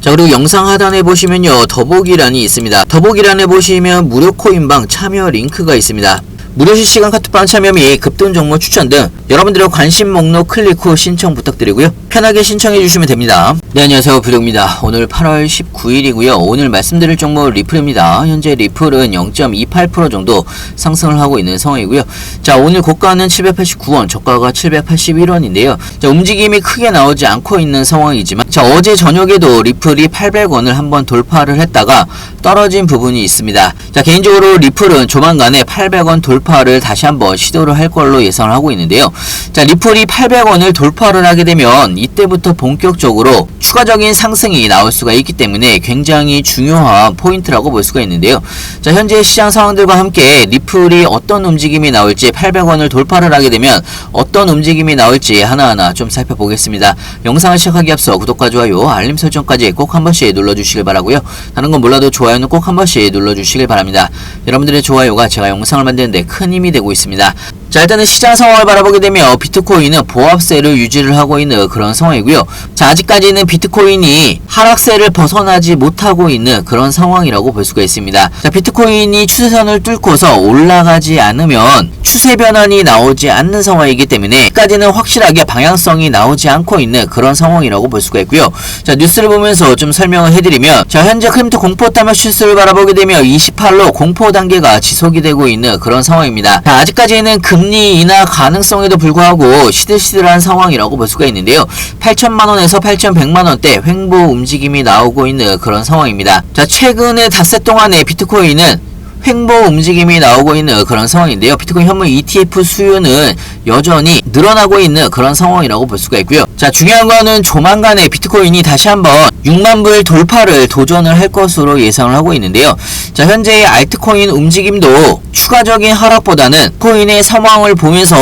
자, 그리고 영상 하단에 보시면요, 더보기란이 있습니다. 더보기란에 보시면 무료 코인방 참여 링크가 있습니다. 무료 실시간 카톡방 참여 및 급등 종목 추천 등 여러분들의 관심 목록 클릭 후 신청 부탁드리고요. 편하게 신청해 주시면 됩니다. 네, 안녕하세요, 부룡입니다. 오늘 8월 19일이고요. 오늘 말씀드릴 종목 리플입니다. 현재 리플은 0.28% 정도 상승을 하고 있는 상황이고요. 자, 오늘 고가는 789원, 저가가 781원인데요. 자, 움직임이 크게 나오지 않고 있는 상황이지만, 자, 어제 저녁에도 리플이 800원을 한번 돌파를 했다가 떨어진 부분이 있습니다. 자, 개인적으로 리플은 조만간에 800원 돌파를 다시 한번 시도를 할 걸로 예상을 하고 있는데요. 자, 리플이 800원을 돌파를 하게 되면 이때부터 본격적으로 추가적인 상승이 나올 수가 있기 때문에 굉장히 중요한 포인트라고 볼 수가 있는데요. 자, 현재 시장 상황들과 함께 리플이 어떤 움직임이 나올지, 800원을 돌파를 하게 되면 어떤 움직임이 나올지 하나하나 좀 살펴보겠습니다. 영상을 시작하기 앞서 구독과 좋아요, 알림 설정까지 꼭 한 번씩 눌러주시길 바라고요. 다른 건 몰라도 좋아요는 꼭 한 번씩 눌러주시길 바랍니다. 여러분들의 좋아요가 제가 영상을 만드는데 큰 힘이 되고 있습니다. 자, 일단은 시장 상황을 바라보게 되면 비트코인은 보합세를 유지를 하고 있는 그런 상황이고요. 자, 아직까지는 비트코인이 하락세를 벗어나지 못하고 있는 그런 상황이라고 볼 수가 있습니다. 자, 비트코인이 추세선을 뚫고서 올라가지 않으면 추세 변환이 나오지 않는 상황이기 때문에 아직까지는 확실하게 방향성이 나오지 않고 있는 그런 상황이라고 볼 수가 있고요. 자, 뉴스를 보면서 좀 설명을 해드리면, 자, 현재 크립토 공포 타격 실수를 바라보게 되면 28로 공포 단계가 지속이 되고 있는 그런 상황입니다. 자, 아직까지는 금리 인하 가능성에도 불구하고 시들시들한 상황이라고 볼 수가 있는데요. 8천만원에서 8,100만원대 횡보 움직임이 나오고 있는 그런 상황입니다. 자, 최근에 닷새 동안에 비트코인은 횡보 움직임이 나오고 있는 그런 상황인데요. 비트코인 현물 ETF 수요는 여전히 늘어나고 있는 그런 상황이라고 볼 수가 있고요. 자, 중요한 거는 조만간에 비트코인이 다시 한번 6만 불 돌파를 도전을 할 것으로 예상을 하고 있는데요. 자, 현재의 알트코인 움직임도 추가적인 하락보다는 코인의 상황을 보면서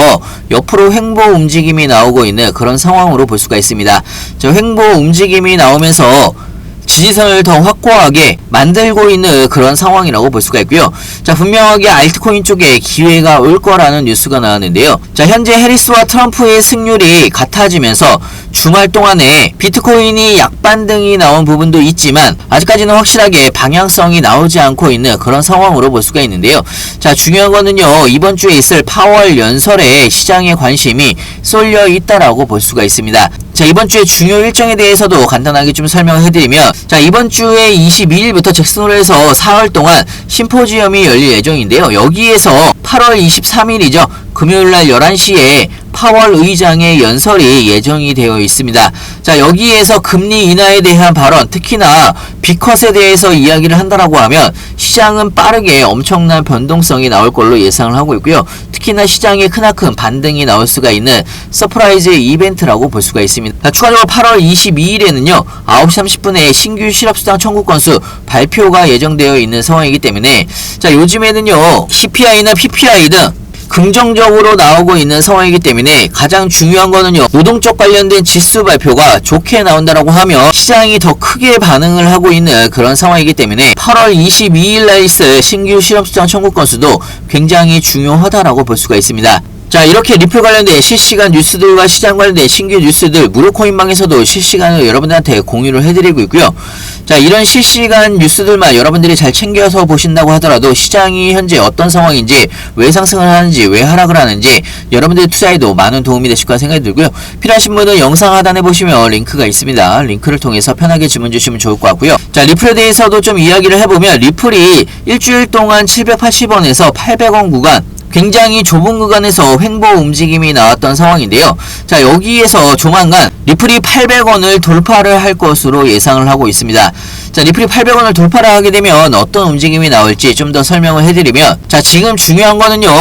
옆으로 횡보 움직임이 나오고 있는 그런 상황으로 볼 수가 있습니다. 자, 횡보 움직임이 나오면서 지지선을 더 확고하게 만들고 있는 그런 상황이라고 볼 수가 있고요. 자, 분명하게 알트코인 쪽에 기회가 올 거라는 뉴스가 나왔는데요. 자, 현재 해리스와 트럼프의 승률이 같아지면서 주말 동안에 비트코인이 약반등이 나온 부분도 있지만 아직까지는 확실하게 방향성이 나오지 않고 있는 그런 상황으로 볼 수가 있는데요. 자, 중요한 거는요, 이번 주에 있을 파월 연설에 시장의 관심이 쏠려 있다라고 볼 수가 있습니다. 자, 이번 주에 중요 일정에 대해서도 간단하게 좀 설명을 해드리면, 자, 이번 주에 22일부터 잭슨홀에서 사흘 동안 심포지엄이 열릴 예정인데요. 여기에서 8월 23일이죠. 금요일날 11시에 파월 의장의 연설이 예정이 되어 있습니다. 자, 여기에서 금리 인하에 대한 발언, 특히나 B컷에 대해서 이야기를 한다라고 하면 시장은 빠르게 엄청난 변동성이 나올 걸로 예상을 하고 있고요. 특히나 시장에 크나큰 반등이 나올 수가 있는 서프라이즈 이벤트라고 볼 수가 있습니다. 자, 추가적으로 8월 22일에는요 9시 30분에 신규 실업수당 청구 건수 발표가 예정되어 있는 상황이기 때문에, 자, 요즘에는요 CPI나 PPI 등 긍정적으로 나오고 있는 상황이기 때문에 가장 중요한 거는요, 노동적 관련된 지수 발표가 좋게 나온다라고 하면 시장이 더 크게 반응을 하고 있는 그런 상황이기 때문에 8월 22일 날 있을 신규 실업수당 청구 건수도 굉장히 중요하다라고 볼 수가 있습니다. 자, 이렇게 리플 관련된 실시간 뉴스들과 시장 관련된 신규 뉴스들 무료 코인방에서도 실시간으로 여러분들한테 공유를 해드리고 있고요. 자, 이런 실시간 뉴스들만 여러분들이 잘 챙겨서 보신다고 하더라도 시장이 현재 어떤 상황인지, 왜 상승을 하는지, 왜 하락을 하는지 여러분들의 투자에도 많은 도움이 되실 거라 생각이 들고요. 필요하신 분은 영상 하단에 보시면 링크가 있습니다. 링크를 통해서 편하게 질문 주시면 좋을 것 같고요. 자, 리플에 대해서도 좀 이야기를 해보면, 리플이 일주일 동안 780원에서 800원 구간 굉장히 좁은 구간에서 횡보 움직임이 나왔던 상황인데요. 자, 여기에서 조만간 리플이 800원을 돌파를 할 것으로 예상을 하고 있습니다. 자, 리플이 800원을 돌파를 하게 되면 어떤 움직임이 나올지 좀 더 설명을 해드리면, 자, 지금 중요한 거는요,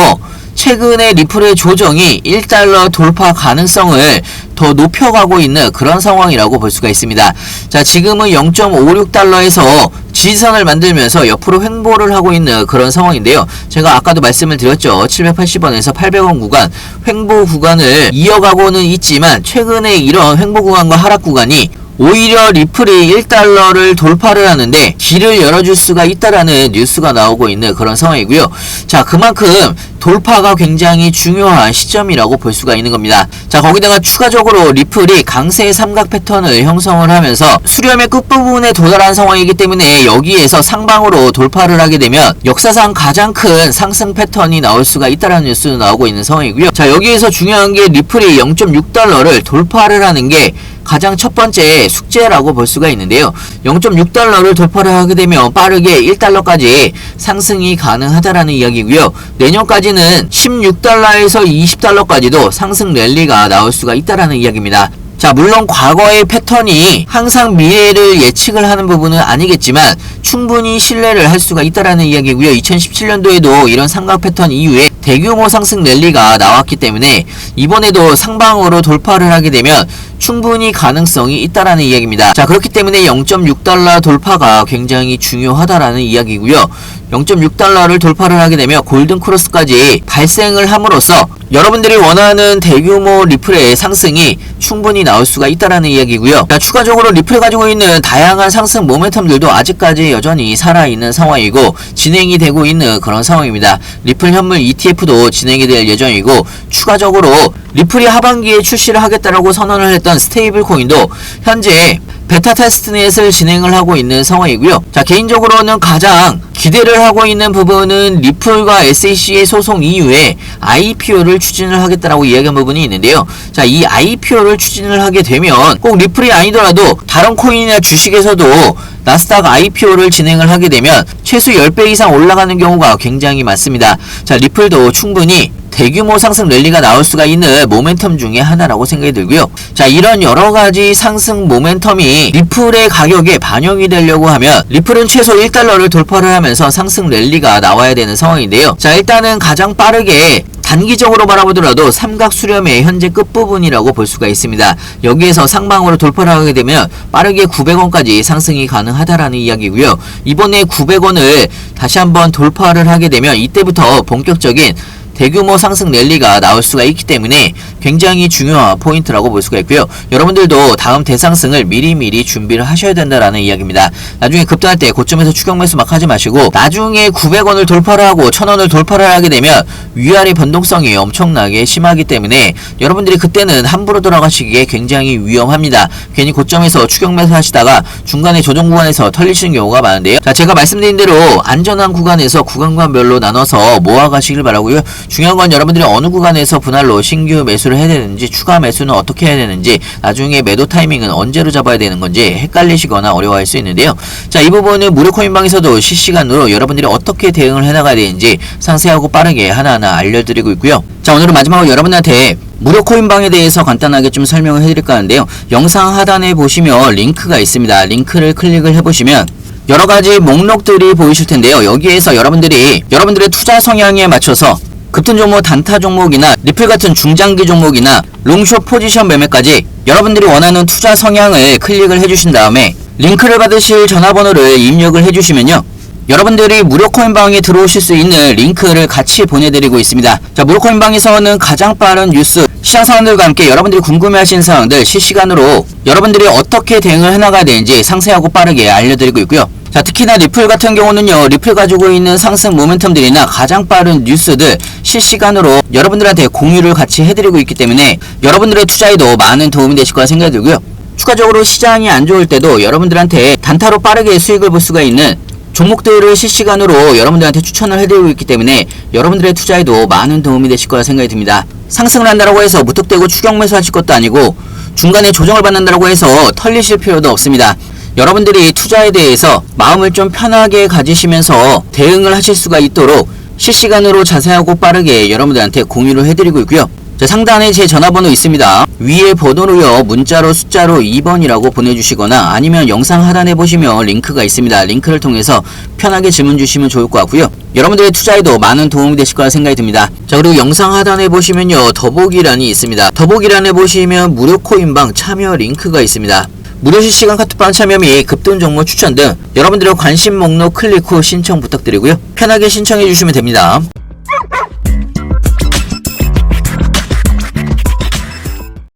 최근에 리플의 조정이 1달러 돌파 가능성을 더 높여가고 있는 그런 상황이라고 볼 수가 있습니다. 자, 지금은 0.56달러에서 지지선을 만들면서 옆으로 횡보를 하고 있는 그런 상황인데요. 제가 아까도 말씀을 드렸죠. 780원에서 800원 구간 횡보 구간을 이어가고는 있지만 최근에 이런 횡보 구간과 하락 구간이 오히려 리플이 1달러를 돌파를 하는데 길을 열어줄 수가 있다라는 뉴스가 나오고 있는 그런 상황이고요. 자, 그만큼 돌파가 굉장히 중요한 시점이라고 볼 수가 있는 겁니다. 자, 거기다가 추가적으로 리플이 강세의 삼각 패턴을 형성을 하면서 수렴의 끝부분에 도달한 상황이기 때문에 여기에서 상방으로 돌파를 하게 되면 역사상 가장 큰 상승 패턴이 나올 수가 있다는 뉴스도 나오고 있는 상황이고요. 자, 여기에서 중요한 게 리플이 0.6달러를 돌파를 하는 게 가장 첫 번째 숙제라고 볼 수가 있는데요. 0.6달러를 돌파를 하게 되면 빠르게 1달러까지 상승이 가능하다라는 이야기고요. 내년까지는 16달러에서 20달러까지도 상승 랠리가 나올 수가 있다라는 이야기입니다. 자, 물론 과거의 패턴이 항상 미래를 예측을 하는 부분은 아니겠지만 충분히 신뢰를 할 수가 있다라는 이야기고요. 2017년도에도 이런 삼각 패턴 이후에 대규모 상승 랠리가 나왔기 때문에 이번에도 상방으로 돌파를 하게 되면 충분히 가능성이 있다라는 이야기입니다. 자, 그렇기 때문에 0.6달러 돌파가 굉장히 중요하다라는 이야기고요. 0.6달러를 돌파를 하게 되면 골든 크로스까지 발생을 함으로써 여러분들이 원하는 대규모 리플의 상승이 충분히 나올 수가 있다라는 이야기고요. 자, 추가적으로 리플이 가지고 있는 다양한 상승 모멘텀들도 아직까지 여전히 살아있는 상황이고 진행이 되고 있는 그런 상황입니다. 리플 현물 ETF도 진행이 될 예정이고 추가적으로 리플이 하반기에 출시를 하겠다라고 선언을 했던 스테이블 코인도 현재 베타 테스트넷을 진행을 하고 있는 상황이고요. 자, 개인적으로는 가장 기대를 하고 있는 부분은 리플과 SEC의 소송 이후에 IPO를 추진을 하겠다라고 이야기한 부분이 있는데요. 자, 이 IPO를 추진을 하게 되면 꼭 리플이 아니더라도 다른 코인이나 주식에서도 나스닥 IPO를 진행을 하게 되면 최소 10배 이상 올라가는 경우가 굉장히 많습니다. 자, 리플도 충분히 대규모 상승 랠리가 나올 수가 있는 모멘텀 중에 하나라고 생각이 들고요. 자, 이런 여러가지 상승 모멘텀이 리플의 가격에 반영이 되려고 하면 리플은 최소 1달러를 돌파를 하면서 상승 랠리가 나와야 되는 상황인데요. 자, 일단은 가장 빠르게 단기적으로 바라보더라도 삼각 수렴의 현재 끝부분이라고 볼 수가 있습니다. 여기에서 상방으로 돌파를 하게 되면 빠르게 900원까지 상승이 가능하다라는 이야기고요. 이번에 900원을 다시 한번 돌파를 하게 되면 이때부터 본격적인 대규모 상승 랠리가 나올 수가 있기 때문에 굉장히 중요한 포인트라고 볼 수가 있고요. 여러분들도 다음 대상승을 미리미리 준비를 하셔야 된다라는 이야기입니다. 나중에 급등할 때 고점에서 추격 매수 막 하지 마시고 나중에 900원을 돌파를 하고 1000원을 돌파를 하게 되면 위아래 변동성이 엄청나게 심하기 때문에 여러분들이 그때는 함부로 들어가시기에 굉장히 위험합니다. 괜히 고점에서 추격 매수 하시다가 중간에 조정 구간에서 털리시는 경우가 많은데요. 자, 제가 말씀드린 대로 안전한 구간에서 구간별로 나눠서 모아가시길 바라고요. 중요한 건 여러분들이 어느 구간에서 분할로 신규 매수를 해야 되는지 추가 매수는 어떻게 해야 되는지 나중에 매도 타이밍은 언제로 잡아야 되는 건지 헷갈리시거나 어려워할 수 있는데요. 자, 이 부분은 무료코인방에서도 실시간으로 여러분들이 어떻게 대응을 해나가야 되는지 상세하고 빠르게 하나하나 알려드리고 있고요. 자, 오늘은 마지막으로 여러분한테 무료코인방에 대해서 간단하게 좀 설명을 해드릴까 하는데요. 영상 하단에 보시면 링크가 있습니다. 링크를 클릭을 해보시면 여러가지 목록들이 보이실 텐데요. 여기에서 여러분들의 투자 성향에 맞춰서 급등 종목, 단타 종목이나 리플 같은 중장기 종목이나 롱숏 포지션 매매까지 여러분들이 원하는 투자 성향을 클릭을 해주신 다음에 링크를 받으실 전화번호를 입력을 해주시면요. 여러분들이 무료코인방에 들어오실 수 있는 링크를 같이 보내드리고 있습니다. 자, 무료코인방에서는 가장 빠른 뉴스, 시장 상황들과 함께 여러분들이 궁금해하시는 사항들 실시간으로 여러분들이 어떻게 대응을 해나가야 되는지 상세하고 빠르게 알려드리고 있고요. 자, 특히나 리플 같은 경우는요, 리플 가지고 있는 상승 모멘텀들이나 가장 빠른 뉴스들 실시간으로 여러분들한테 공유를 같이 해드리고 있기 때문에 여러분들의 투자에도 많은 도움이 되실 거라 생각이 들고요. 추가적으로 시장이 안 좋을 때도 여러분들한테 단타로 빠르게 수익을 볼 수가 있는 종목들을 실시간으로 여러분들한테 추천을 해드리고 있기 때문에 여러분들의 투자에도 많은 도움이 되실 거라 생각이 듭니다. 상승을 한다고 해서 무턱대고 추격 매수하실 것도 아니고 중간에 조정을 받는다고 해서 털리실 필요도 없습니다. 여러분들이 투자에 대해서 마음을 좀 편하게 가지시면서 대응을 하실 수가 있도록 실시간으로 자세하고 빠르게 여러분들한테 공유를 해드리고 있고요. 자, 상단에 제 전화번호 있습니다. 위에 번호로요, 문자로 숫자로 2번이라고 보내주시거나 아니면 영상 하단에 보시면 링크가 있습니다. 링크를 통해서 편하게 질문 주시면 좋을 것 같고요. 여러분들의 투자에도 많은 도움이 되실 거라 생각이 듭니다. 자, 그리고 영상 하단에 보시면요, 더보기란이 있습니다. 더보기란에 보시면 무료 코인방 참여 링크가 있습니다. 무료 실시간 카톡방 참여 및 급등 종목 추천 등 여러분들의 관심 목록 클릭 후 신청 부탁드리고요. 편하게 신청해 주시면 됩니다.